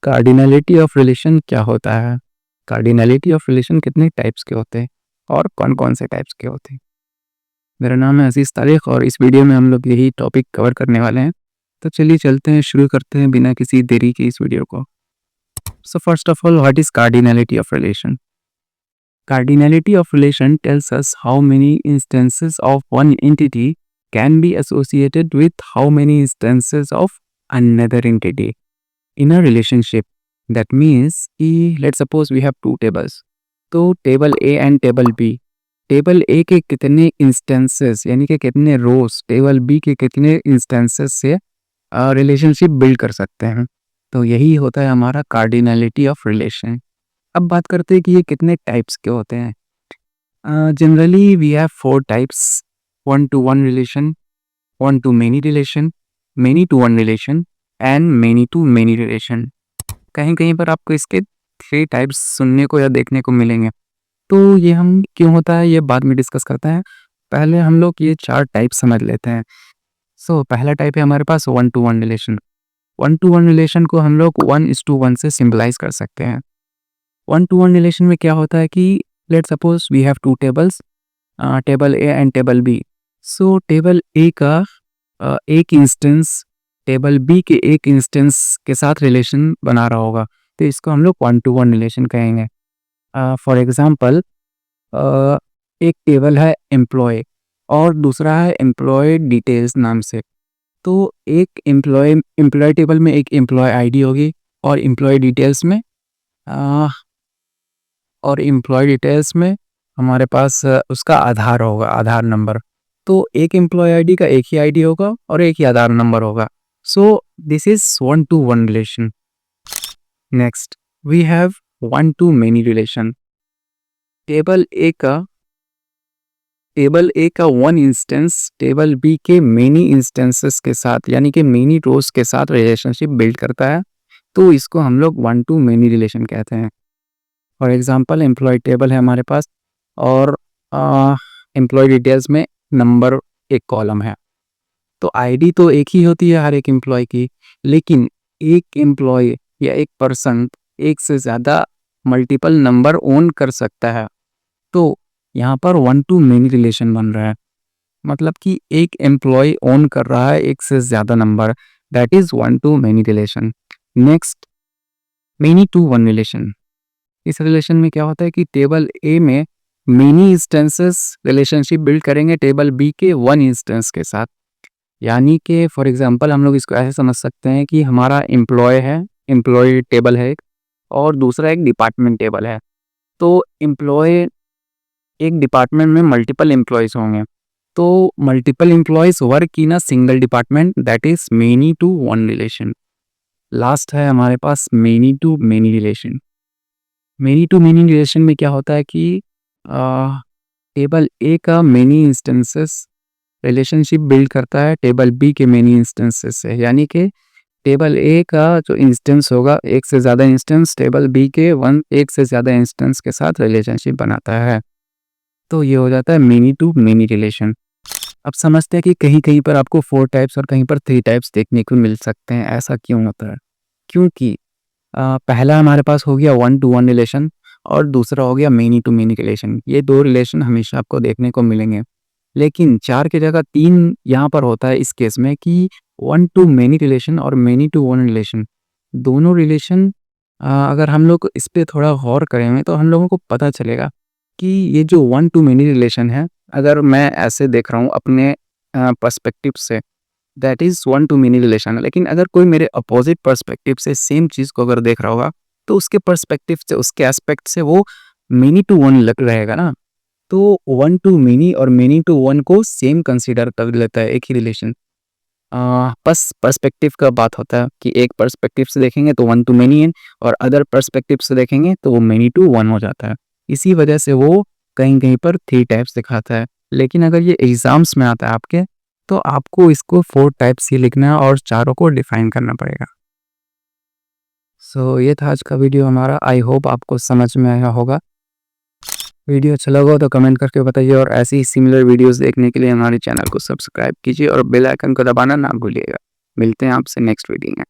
Cardinality of relation क्या होता है? कार्डिनलिटी ऑफ रिलेशन कितने टाइप्स के होते हैं और कौन-कौन से टाइप्स के होते हैं? मेरा नाम है अज़ीज़ तारिक और इस वीडियो में हम लोग यही टॉपिक कवर करने वाले हैं। तो चलिए चलते हैं, शुरू करते हैं बिना किसी देरी के इस वीडियो को। So first of all, what is cardinality of relation? Cardinality of relation tells us how many instances of one entity can be associated with how many instances of another entity in a relationship. That means let's suppose we have two tables. तो table A and table B, table A के कितने instances यानी कि कितने रोज table B के कितने instances से relationship build कर सकते हैं। तो यही होता है हमारा कार्डिनलिटी ऑफ रिलेशन। अब बात करते हैं कि ये कितने टाइप्स के होते हैं। Generally we have 4 types: one to one relation, one to many relation, many to one relation and many to many relation. कहीं कहीं पर आपको इसके 3 टाइप्स सुनने को या देखने को मिलेंगे। तो ये हम क्यों होता है ये बाद में डिस्कस करते हैं। पहले हम लोग ये 4 टाइप समझ लेते हैं। सो पहला टाइप है हमारे पास one to one relation. One to one relation को हम लोग 1:1 से सिम्बलाइज कर सकते हैं। वन टू वन रिलेशन में क्या होता है कि let's suppose we have two tables, table A and table B. So table A का एक इंस्टेंस टेबल बी के एक इंस्टेंस के साथ रिलेशन बना रहा होगा, तो इसको हम लोग वन टू वन रिलेशन कहेंगे। फॉर एग्जांपल, एक टेबल है एम्प्लॉय और दूसरा है एम्प्लॉय डिटेल्स नाम से। तो एक एम्प्लॉय टेबल में एक एम्प्लॉय आईडी होगी और एम्प्लॉय डिटेल्स में हमारे पास उसका आधार होगा, आधार नंबर। तो एक एम्प्लॉय आईडी का एक ही आईडी होगा और एक ही आधार नंबर होगा। So this is one to one relation. Next we have one to many relation. Table A का वन इंस्टेंस टेबल बी के मेनी इंस्टेंसेस के साथ यानी कि मेनी रोज के साथ रिलेशनशिप बिल्ड करता है, तो इसको हम लोग वन टू मेनी रिलेशन कहते हैं। फॉर एग्जांपल, एम्प्लॉय टेबल है हमारे पास और एम्प्लॉय डिटेल्स में नंबर एक कॉलम है। तो आईडी तो एक ही होती है हर एक एम्प्लॉय की, लेकिन एक एम्प्लॉय या एक पर्सन एक से ज़्यादा मल्टीपल नंबर ओन कर सकता है। तो यहाँ पर वन टू मेनी रिलेशन बन रहा है, मतलब कि एक एम्प्लॉय ओन कर रहा है एक से ज़्यादा number, that is one to many relation. Next, many to one relation. इस रिलेशन में क्या होता है कि टेबल ए में मेनी इंस्टेंसेस रिलेशनशिप बिल्ड करेंगे टेबल बी के वन इंस्टेंस के साथ। यानी कि फॉर एग्जांपल हम लोग इसको ऐसे समझ सकते हैं कि हमारा एम्प्लॉय है, एम्प्लॉय टेबल है एक, और दूसरा एक डिपार्टमेंट टेबल है। तो एम्प्लॉय एक डिपार्टमेंट में मल्टीपल एम्प्लॉयज होंगे, तो multiple employees work in a single department, that is many to one relation. Last है हमारे पास many to many relation. Many to many relation में क्या होता है कि टेबल ए का मेनी इंस्टेंसेस रिलेशनशिप बिल्ड करता है टेबल बी के मेनी इंस्टेंसेस से, यानी कि टेबल ए का जो इंस्टेंस होगा एक से ज़्यादा इंस्टेंस टेबल बी के एक से ज़्यादा इंस्टेंस के साथ रिलेशनशिप बनाता है। तो ये हो जाता है मेनी टू मेनी रिलेशन। अब समझते हैं कि कहीं कहीं पर आपको 4 टाइप्स और कहीं पर 3 टाइप्स देखने को मिल सकते हैं। ऐसा क्यों होता है? क्योंकि पहला हमारे पास हो गया वन टू वन रिलेशन और दूसरा हो गया मेनी टू मेनी रिलेशन। ये 2 रिलेशन हमेशा आपको देखने को मिलेंगे, लेकिन 4 की जगह 3 यहाँ पर होता है इस केस में कि वन टू मेनी रिलेशन और मेनी टू वन रिलेशन, दोनों रिलेशन अगर हम लोग इस पे थोड़ा गौर करेंगे तो हम लोगों को पता चलेगा कि ये जो वन टू मेनी रिलेशन है, अगर मैं ऐसे देख रहा हूँ अपने पर्सपेक्टिव से, that is one to many relation है। लेकिन अगर कोई मेरे अपोजिट पर्सपेक्टिव से सेम चीज़ को अगर देख रहा होगा, तो उसके पर्सपेक्टिव से, उसके एस्पेक्ट से वो मेनी टू वन लग रहेगा ना। तो वन टू मेनी और मेनी टू वन को सेम कंसीडर कर लेता है एक ही रिलेशन। बस पर्सपेक्टिव का बात होता है कि एक पर्सपेक्टिव से देखेंगे तो वन टू मेनी है और अदर पर्सपेक्टिव से देखेंगे तो वो मेनी टू वन हो जाता है। इसी वजह से वो कहीं कहीं पर 3 टाइप्स दिखाता है। लेकिन अगर ये एग्जाम्स में आता है आपके, तो आपको इसको 4 टाइप्स ही लिखना है और चारों को डिफाइन करना पड़ेगा। सो ये था आज का वीडियो हमारा। आई होप आपको समझ में आया होगा। वीडियो अच्छा लगा तो कमेंट करके बताइए और ऐसी ही सिमिलर वीडियोस देखने के लिए हमारे चैनल को सब्सक्राइब कीजिए और बेल आइकन को दबाना ना भूलिएगा। मिलते हैं आपसे नेक्स्ट वीडियो में।